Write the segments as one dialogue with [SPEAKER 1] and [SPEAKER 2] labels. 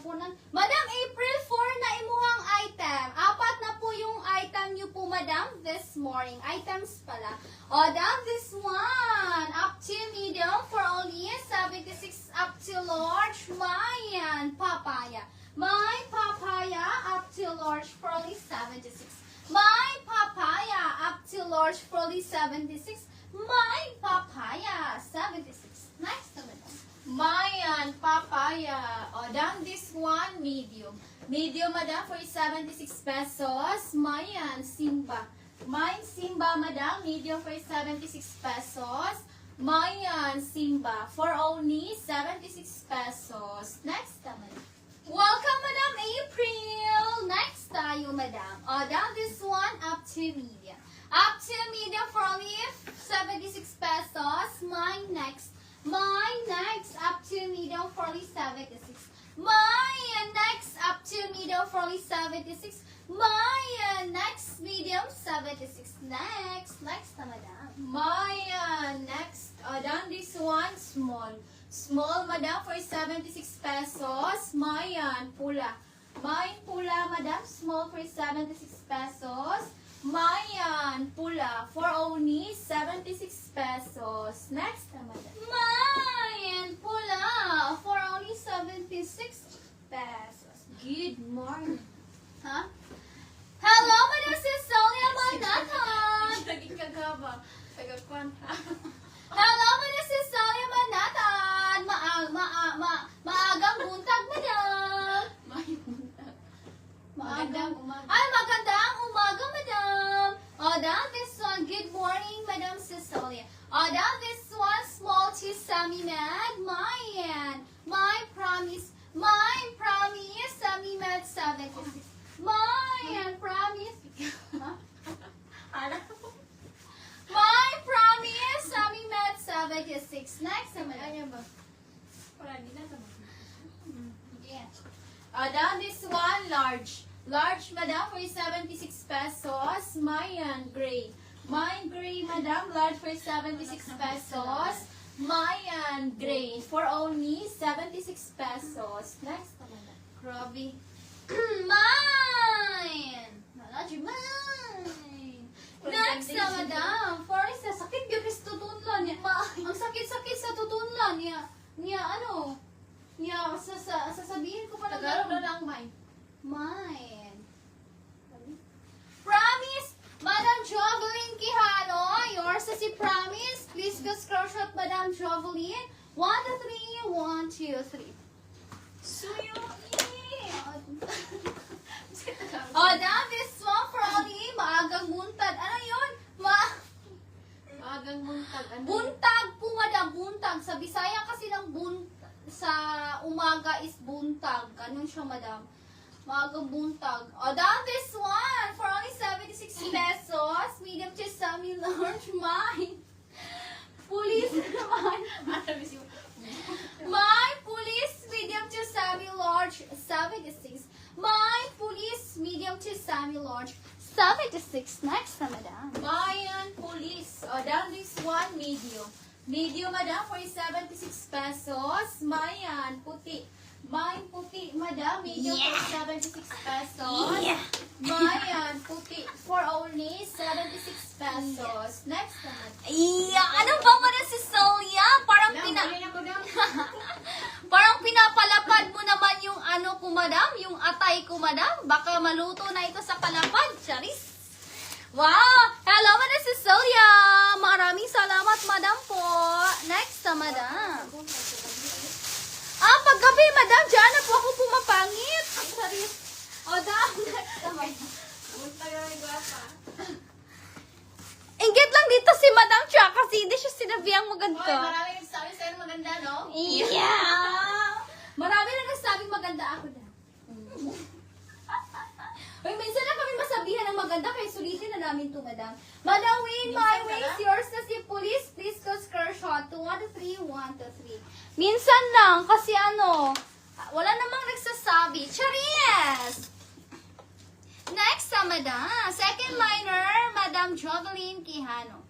[SPEAKER 1] po Madam, April 4 na imuhang item. Apat na po yung item nyo po, Madam, this morning. Items pala. O, down this one. Up to medium for only 76 up to large. Mayan, papaya. My papaya up to large for only 76. My papaya up to large for only 76. My papaya 76. Next to Madam. Mayan, papaya. O, down this one, medium. Medium, Madam, for 76 pesos. Mayan, Simba. Mine, Simba, Madam, medium for 76 pesos. Mayan, Simba, for only 76 pesos. Next, Madam. Welcome, Madam April. Next tayo, Madam. O, down this one, up to medium. Up to medium for only 76 pesos. Mine next. My next up to medium for only 76. My next up to medium for only 76. My next medium 76. Next na Madam. My next down this one small. Small Madam for 76 pesos. My pula. My pula Madam small for 76 pesos. Mayan, pula, for only 76 pesos. Next, Madam. Mayan, pula, for only 76 pesos. Good morning. Huh? Hello, Madam Cecilia Manatan.
[SPEAKER 2] Naging kagaba. Tagakwanta.
[SPEAKER 1] Hello, Madam Cecilia Manatan. Maagang buntag, Madam.
[SPEAKER 2] Magandang umaga.
[SPEAKER 1] Ay, magandang umaga, Madam. O, down this one. Good morning, Madam Cecilia. O, down this one. Small to semi-med. My promise. Semi-med 76. Promise. Huh? My promise. Semi-med 76. Next, Madam.
[SPEAKER 2] Ano ba? Wala, di na tama.
[SPEAKER 1] Yeah. Down this one, large. Large, Madam, for 76 pesos. Mayan, gray. Mine, gray, Madam, large for 76 pesos. Mayan, gray, for only 76 pesos. Next, Madam.
[SPEAKER 2] Grabe.
[SPEAKER 1] Mine! Large, mine! Next, Madam. For sa sakit, yun is tutunlan niya. Ang sakit-sakit sa tutunlan niya. Sasabihin ko pa na
[SPEAKER 2] Tagalog na lang, May.
[SPEAKER 1] Mine. Promise, Madam Jovelyn Quijano. Yours is si Promise. Please go screenshot, Madam Jovelyn. 1, 2, 3. 1, 2, 3.
[SPEAKER 2] Suyo.
[SPEAKER 1] Oh, down this one for only maagang buntag. Ano yun?
[SPEAKER 2] Maagang muntag. Ano?
[SPEAKER 1] Buntag po, Madam. Buntag. Sa Bisaya kasi ng sa umaga is buntag. Ganun siya, Madam. Maagang buntag. Oh, down this one for only 76 pesos. Medium to semi-large. Mine. Police naman. My police medium to semi-large 76. My police medium to semi-large 76. Next na, Madam. Mayan police. O, down this one, medium. Medium, Madam, for 76 pesos. Mayan, puti. Mine, puti, Madam. Medium for 76 pesos. Mayan, puti. For only 76 pesos. Next na, Madam. Ano ba, Madam Cecilia? Parang pinapalapad mo naman yung ano ko, Madam. Yung atay ko, Madam. Baka maluto na ito sa palapad. Charis. Wow! Hello, Madam Cecilia! Maraming salamat, Madam po. Next na, Madam. Paggabi, Madam, dyan na po ako pumapangit. Charis. O, down. Next na, Madam.
[SPEAKER 2] Muntag na may gwapa.
[SPEAKER 1] Inggit lang dito si Madam Cha kasi hindi siya sinabihang
[SPEAKER 2] Hoy,
[SPEAKER 1] maganda.
[SPEAKER 2] maraming nagsabi sa'yo maganda, no?
[SPEAKER 1] Yeah! Marami na nagsabing maganda ako na. Uy, minsan lang kami masabihan ng maganda kaya sulitin na namin to, Madam. Madam Win, my ways, yours na si Police. Please go screenshot. 2, 1, 2, 3, 1, 2, 3. Minsan lang kasi wala namang nagsasabi. Charis! Next Madam. Second minor, Madam Jovelyn Quijano.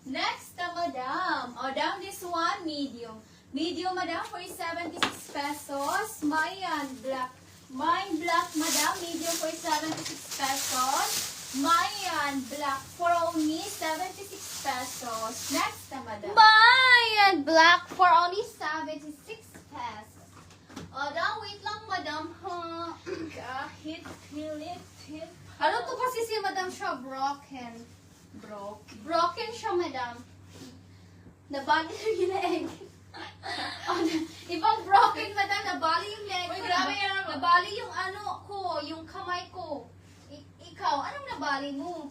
[SPEAKER 1] Next Madam. O, down this one, medium. Medium, madam, for 76 pesos. Mayan, black. Mine black, madam, medium for 76 pesos. Mayan, black for only 76 pesos. Next, madam. Mayan, black for only 76 pesos. Now, wait lang, madam, ha?
[SPEAKER 2] Kahit hit.
[SPEAKER 1] Ano to kasi si madam siya? Broken. Broken siya, madam. Nabali yung leg. Ibang broken, madam. Nabali yung leg.
[SPEAKER 2] Uy, grabe yan.
[SPEAKER 1] Nabali yung ano ko, yung kamay ko. Ikaw, anong nabali mo?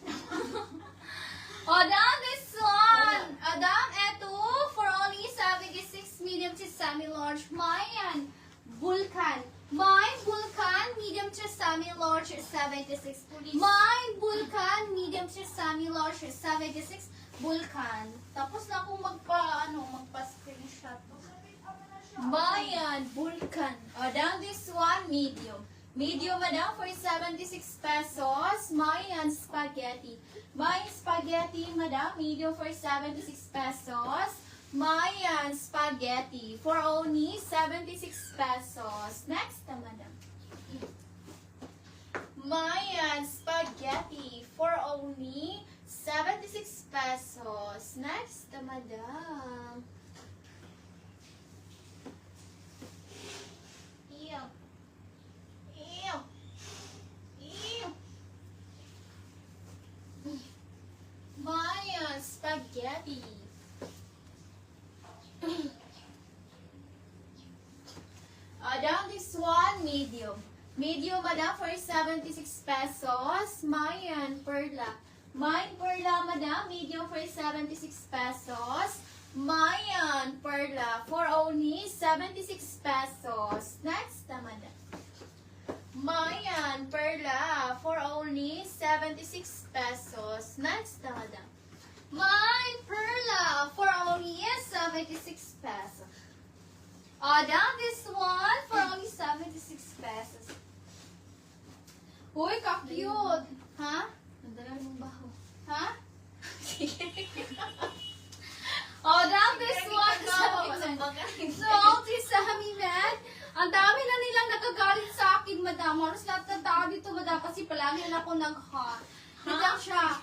[SPEAKER 1] Now this one. Adam, eto, for only 76 medium to semi-large. Mayan, Vulcan. Mine, Vulcan, medium to semi-large, 76. Mine, Vulcan, medium to semi-large, 76. Vulcan. Tapos na akong magpa-screenshot. Mayan, Vulcan. Down this one, medium. Medium, madam, for 76 pesos. Mayan, spaghetti. Mayan, spaghetti, madam, medium for 76 pesos. Mayan, spaghetti for only 76 pesos. Next, madam. Mayan, spaghetti for only 76 pesos. Next, madam. Ew. Ew. Ew. Mayan, spaghetti. Down this one, medium. Medium, madam, for 76 pesos. Mayan, perla. Mayan, perla, madam, medium for 76 pesos. Mayan, perla, for only 76 pesos. Next, madam. Mayan, perla, for only 76 pesos. Next, madam. Mayan, perla, for only 76 pesos. Down this one for only 76 pesos. Uy, ka-cute. Ha?
[SPEAKER 2] Nadalan mong baho.
[SPEAKER 1] Ha? Down this one. Salty Sammy Man. Ang dami na nilang nagagalit sa akin, madam. Halos lahat ng tao dito, madam, kasi palagi na ako nag-hot. Hindi lang siya.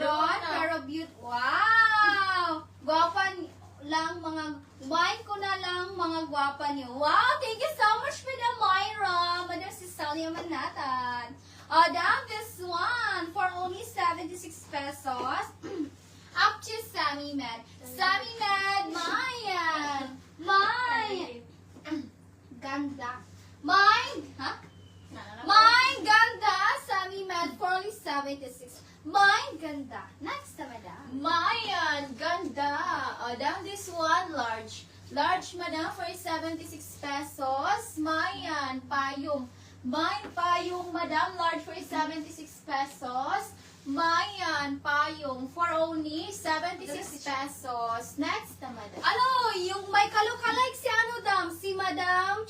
[SPEAKER 1] Doon, pero beauty. Wow! Gwapan lang wine ko na lang mga gwapa niyo. Wow! Thank you so much, Madam Myra. Madam Cecilia Manatan. Down this one for only 76 pesos. Up to Sammy Med. Sammy Med, Mayan. Ganda. Mine ganda. Sammy Med for only 76. Mine ganda. Next, madam. Mayan ganda. Down this one, large. Large, madam, for 76 pesos. Mayan, payong. Mine, payong, madam, large for 76 pesos. Mayan, payong, for only 76 pesos. Next, madam. Ano, yung may kalukalike si dam? Si madam,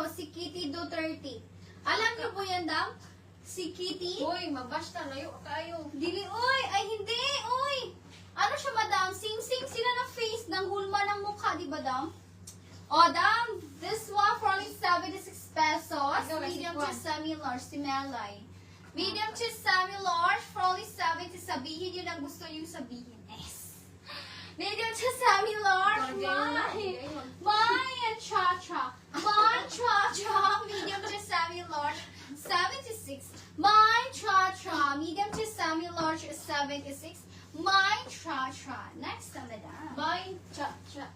[SPEAKER 1] si Kitty Duterte. Alam niyo po yan, dam? Si Kitty?
[SPEAKER 2] Uy, mabasta, layo kayo.
[SPEAKER 1] Dili, uy! Ay, hindi! Uy! Ano siya, madam? Sing-sing sila ng face, ng hulma ng mukha, di ba, dam? Dam, this one for only 76 pesos. Medium to semi-large, si Melay. Medium to semi-large for only 70. Sabihin yun ang gusto yung sabihin. Yes! Medium to semi-large, Mine cha-cha. Mine cha-cha, medium to semi-large, 76. Mine cha-cha, medium to semi-large, 76. Mine cha-cha. Next, madam. Mine cha-cha.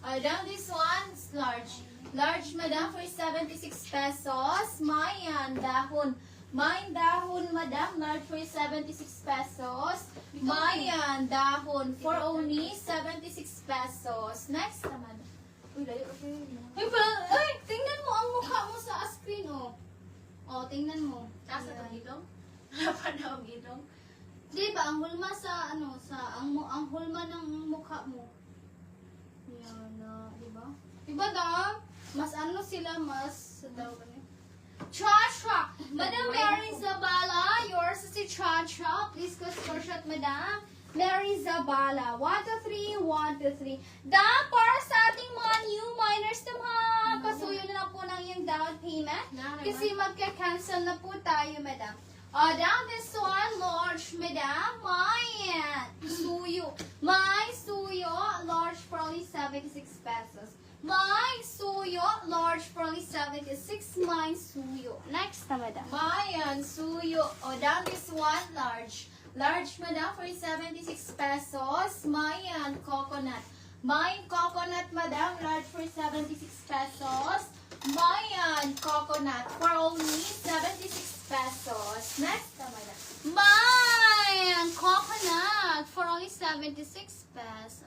[SPEAKER 1] Down this one, large. Large, madam, for 76 pesos. Mayan, dahon. Mine dahon, madam, large for 76 pesos. Mayan, dahon, for only 76 pesos. Next, madam.
[SPEAKER 2] Uy, layo kayo.
[SPEAKER 1] Ay, tingnan mo ang mukha mo sa screen, oh. Tingnan mo.
[SPEAKER 2] Nasa itong gitong? Wala pa na ang gitong.
[SPEAKER 1] Di ba, ang hulma ang hulma ng mukha mo. Yan na, di ba? Di ba, dam? Mas sila, mas, Cha-cha! Madam Mary Zabala, yours is si Cha-cha. Please go screenshot, madam. Mary Zabala. 1, 2, 3, 1, 2, 3. Dam, para sa ating mga new miners naman. Pasuyo na po ng yung down payment. Kasi magka-cancel na po tayo, madam. Down this one, large, madam. My suyo, large for only 76 pesos. My suyo, large for only 76. My suyo. Next na, madam.
[SPEAKER 2] Mayan, suyo. O, down this one, large. Large, madam, for 76 pesos. Mayan, coconut. Mayan, coconut, madam, large for 76 pesos. Mayan, coconut, for only 76 pesos. Next na, madam.
[SPEAKER 1] My coconut for only 76 pesos.